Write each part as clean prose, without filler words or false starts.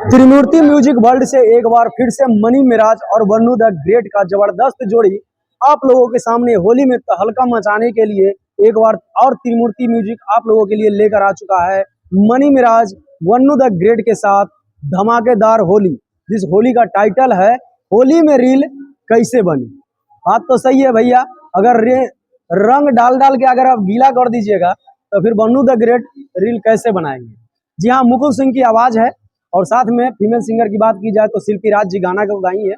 त्रिमूर्ति music world से एक बार फिर से मनी मिराज और वन्नू द ग्रेट का जबरदस्त जोड़ी आप लोगों के सामने होली में तहलका मचाने के लिए एक बार और त्रिमूर्ति म्यूजिक आप लोगों के लिए लेकर आ चुका है। मनी मिराज वन्नू द ग्रेट के साथ धमाकेदार होली, जिस होली का टाइटल है होली में रील कैसे बनी। बात तो सही है भैया, अगर रंग डाल डाल के अगर आप गीला कर दीजिएगा तो फिर वन्नू द ग्रेट रील कैसे बनाएंगे। जी हाँ, मुकुल सिंह की आवाज है और साथ में फीमेल सिंगर की बात की जाए तो शिल्पी राज जी गाना को गाई है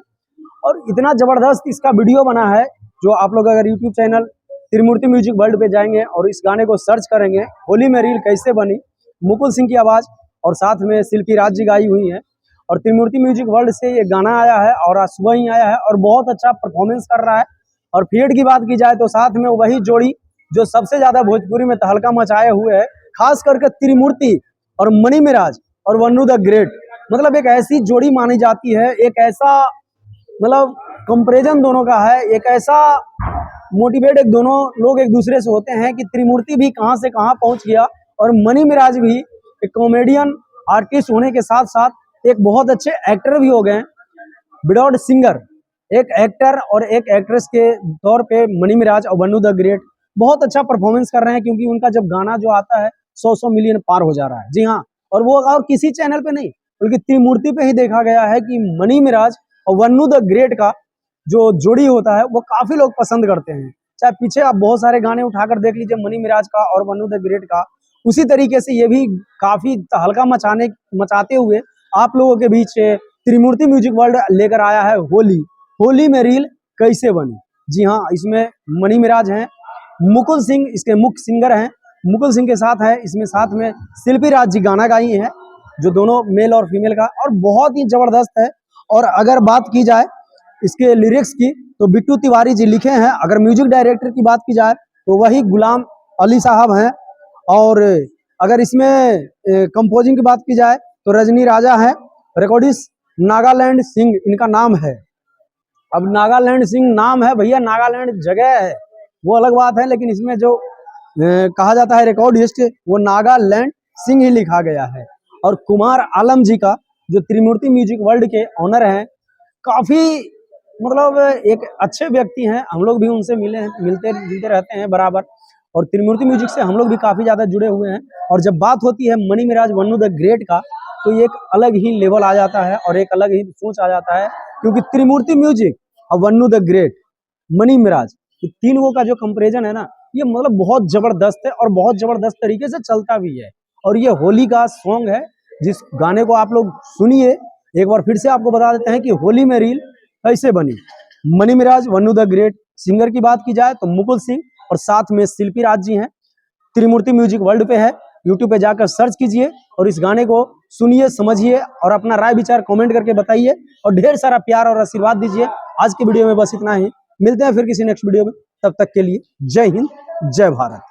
और इतना जबरदस्त इसका वीडियो बना है। जो आप लोग अगर यूट्यूब चैनल त्रिमूर्ति म्यूजिक वर्ल्ड पे जाएंगे और इस गाने को सर्च करेंगे होली में रील कैसे बनी, मुकुल सिंह की आवाज और साथ में शिल्पी राज जी गाई हुई है और त्रिमूर्ति म्यूजिक वर्ल्ड से ये गाना आया है और आज सुबह ही आया है और बहुत अच्छा परफॉर्मेंस कर रहा है। और फेड की बात की जाए तो साथ में वही जोड़ी जो सबसे ज्यादा भोजपुरी में तहलका मचाए हुए है, खास करके त्रिमूर्ति और मनी मिराज और वन्नू द ग्रेट, मतलब एक ऐसी जोड़ी मानी जाती है, एक ऐसा मतलब कंपैरिजन दोनों का है, एक ऐसा मोटिवेट एक दोनों लोग एक दूसरे से होते हैं कि त्रिमूर्ति भी कहां से कहां पहुंच गया और मनी मिराज भी एक कॉमेडियन आर्टिस्ट होने के साथ साथ एक बहुत अच्छे एक्टर भी हो गए। विदाउट सिंगर एक एक्टर और एक एक्ट्रेस के तौर पे मनी मिराज और वन्नू द ग्रेट बहुत अच्छा परफॉर्मेंस कर रहे हैं, क्योंकि उनका जब गाना जो आता है 100 मिलियन पार हो जा रहा है। जी हाँ, और वो और किसी चैनल पे नहीं बल्कि त्रिमूर्ति पे ही देखा गया है कि मनी मिराज और वन्नू द ग्रेट का जो जोड़ी होता है वो काफी लोग पसंद करते हैं। चाहे पीछे आप बहुत सारे गाने उठाकर देख लीजिए मनी मिराज का और वन्नू द ग्रेट का, उसी तरीके से ये भी काफी तहलका मचाते हुए आप लोगों के बीच त्रिमूर्ति म्यूजिक वर्ल्ड लेकर आया है होली में रील कैसे बनी। जी हाँ, इसमें मनी मिराज हैं, मुकुल सिंह इसके मुख्य सिंगर हैं, मुकुल सिंह के साथ है इसमें साथ में शिल्पी राज जी गाना गाई है, जो दोनों मेल और फीमेल का और बहुत ही जबरदस्त है। और अगर बात की जाए इसके लिरिक्स की तो बिट्टू तिवारी जी लिखे हैं। अगर म्यूजिक डायरेक्टर की बात की जाए तो वही गुलाम अली साहब हैं। और अगर इसमें कंपोजिंग की बात की जाए तो रजनी राजा है। रिकॉर्डिस्ट नागालैंड सिंह इनका नाम है। अब नागालैंड सिंह नाम है भैया, नागालैंड जगह है वो अलग बात है, लेकिन इसमें जो कहा जाता है रिकॉर्डिस्ट वो नागालैंड सिंह ही लिखा गया है। और कुमार आलम जी का जो त्रिमूर्ति म्यूजिक वर्ल्ड के ऑनर हैं, काफी मतलब एक अच्छे व्यक्ति हैं, हम लोग भी उनसे मिलते रहते हैं बराबर और त्रिमूर्ति म्यूजिक से हम लोग भी काफी ज्यादा जुड़े हुए हैं। और जब बात होती है मनी मिराज वन्नू द ग्रेट का तो ये एक अलग ही लेवल आ जाता है और एक अलग ही सोच आ जाता है, क्योंकि त्रिमूर्ति म्यूजिक और वन्नू द ग्रेट मनी मिराज ये तीनों का जो कंपैरिजन है ना, ये मतलब बहुत जबरदस्त है और बहुत जबरदस्त तरीके से चलता भी है। और ये होली का सॉन्ग है, जिस गाने को आप लोग सुनिए। एक बार फिर से आपको बता देते हैं कि होली में रील कैसे बनी। Mani Miraj Vannu the great, singer की बात की जाए तो मुकुल सिंह और साथ में शिल्पी राज जी हैं। त्रिमूर्ति म्यूजिक वर्ल्ड पे है, यूट्यूब पे जाकर सर्च कीजिए और इस गाने को सुनिए, समझिए और अपना राय विचार कमेंट करके बताइए और ढेर सारा प्यार और आशीर्वाद दीजिए। आज की वीडियो में बस इतना ही, मिलते हैं फिर किसी नेक्स्ट वीडियो में, तब तक के लिए जय हिंद जय भारत।